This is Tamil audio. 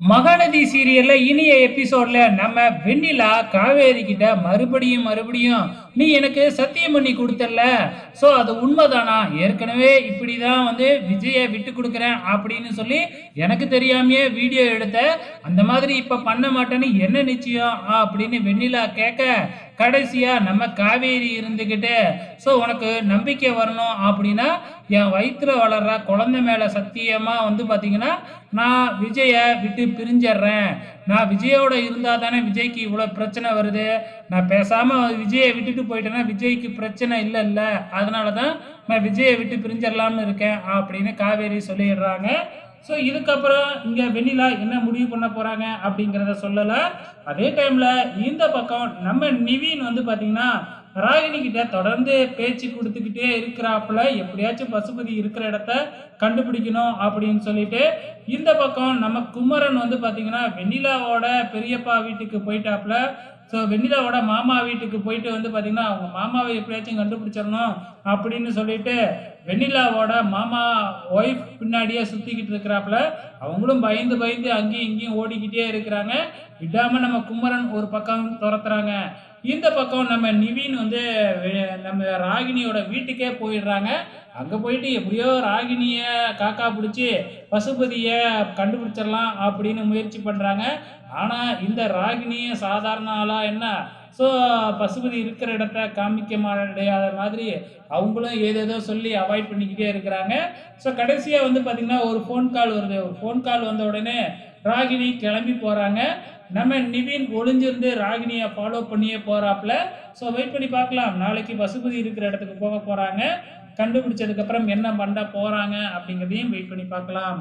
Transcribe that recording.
மகாநதி சீரியல்ல இனிய எபிசோட்ல நம்ம வெண்ணிலா காவேரி கிட்ட மறுபடியும் நீ எனக்கு சத்தியம் பண்ணி கொடுத்தல்ல, சோ அது உண்மைதானா? ஏற்கனவே இப்படிதான் விஜய விட்டு கொடுக்குறேன் அப்படின்னு சொல்லி எனக்கு தெரியாமையே வீடியோ எடுத்த, அந்த மாதிரி இப்ப பண்ண மாட்டேன்னு என்ன நிச்சயம் அப்படின்னு வெண்ணிலா கேட்க, கடைசியா நம்ம காவேரி இருந்துகிட்டு, சோ உனக்கு நம்பிக்கை வரணும் அப்படின்னா என் வயிற்றுல வளர்ற குழந்தை மேல சத்தியமா பாத்தீங்கன்னா நான் விஜய விட்டு பிரிஞ்சிடுறேன். நான் விஜயோட இருந்தா தானே விஜய்க்கு இவ்வளோ பிரச்சனை வருது. நான் பேசாம விஜயை விட்டுட்டு போயிட்டேன்னா விஜய்க்கு பிரச்சனை இல்லைல்ல. அதனால தான் நான் விஜயை விட்டு பிரிஞ்சிடலாம்னு இருக்கேன் அப்படின்னு காவேரி சொல்லிடுறாங்க. ஸோ இதுக்கப்புறம் இங்கே வெண்ணிலா என்ன முடிவு பண்ண போகிறாங்க அப்படிங்கிறத சொல்லலை. அதே டைமில் இந்த பக்கம் நம்ம நிவின் பார்த்தீங்கன்னா ராகினி கிட்ட தொடர்ந்து பேச்சு கொடுத்துக்கிட்டே இருக்கிறாப்புல, எப்படியாச்சும் பசுபதி இருக்கிற இடத்த கண்டுபிடிக்கணும் அப்படின்னு சொல்லிட்டு இந்த பக்கம் நம்ம குமரன் பார்த்தீங்கன்னா வெண்ணிலாவோட பெரியப்பா வீட்டுக்கு போயிட்டாப்புல. ஸோ வெண்ணிலாவோட மாமா வீட்டுக்கு போயிட்டு பார்த்தீங்கன்னா அவங்க மாமாவை எப்படியாச்சும் கண்டுபிடிச்சிடணும் அப்படின்னு சொல்லிட்டு வெண்ணிலாவோட மாமா ஒய்ஃப் பின்னாடியே சுற்றிக்கிட்டு இருக்கிறாப்புல. அவங்களும் பயந்து பயந்து அங்கேயும் இங்கேயும் ஓடிக்கிட்டே இருக்கிறாங்க. விடாமல் நம்ம குமரன் ஒரு பக்கம் துரத்துறாங்க. இந்த பக்கம் நம்ம நிவின் நம்ம ராகினியோட வீட்டுக்கே போயிடுறாங்க. அங்கே போயிட்டு எப்படியோ ராகினியை காக்கா பிடிச்சி பசுபதியை கண்டுபிடிச்சிடலாம் அப்படின்னு முயற்சி பண்ணுறாங்க. ஆனால் இந்த ராகினியை சாதாரண ஆளாக என்ன, ஸோ பசுபதி இருக்கிற இடத்த காமிக்க முடியாத மாதிரி அவங்களும் ஏதேதோ சொல்லி அவாய்ட் பண்ணிக்கிட்டே இருக்கிறாங்க. ஸோ கடைசியாக பார்த்திங்கன்னா ஒரு ஃபோன் கால் வருது. ஒரு ஃபோன் கால் வந்த உடனே ராகினி கிளம்பி போகிறாங்க. நம்ம நிவின் ஒளிஞ்சிருந்து ராகினியை ஃபாலோ பண்ணியே போகிறாப்புல. ஸோ வெயிட் பண்ணி பார்க்கலாம். நாளைக்கு பசுபதி இருக்கிற இடத்துக்கு போக போகிறாங்க. கண்டுபிடிச்சதுக்கப்புறம் என்ன பண்ண போகிறாங்க அப்படிங்கிறதையும் வெயிட் பண்ணி பார்க்கலாம்.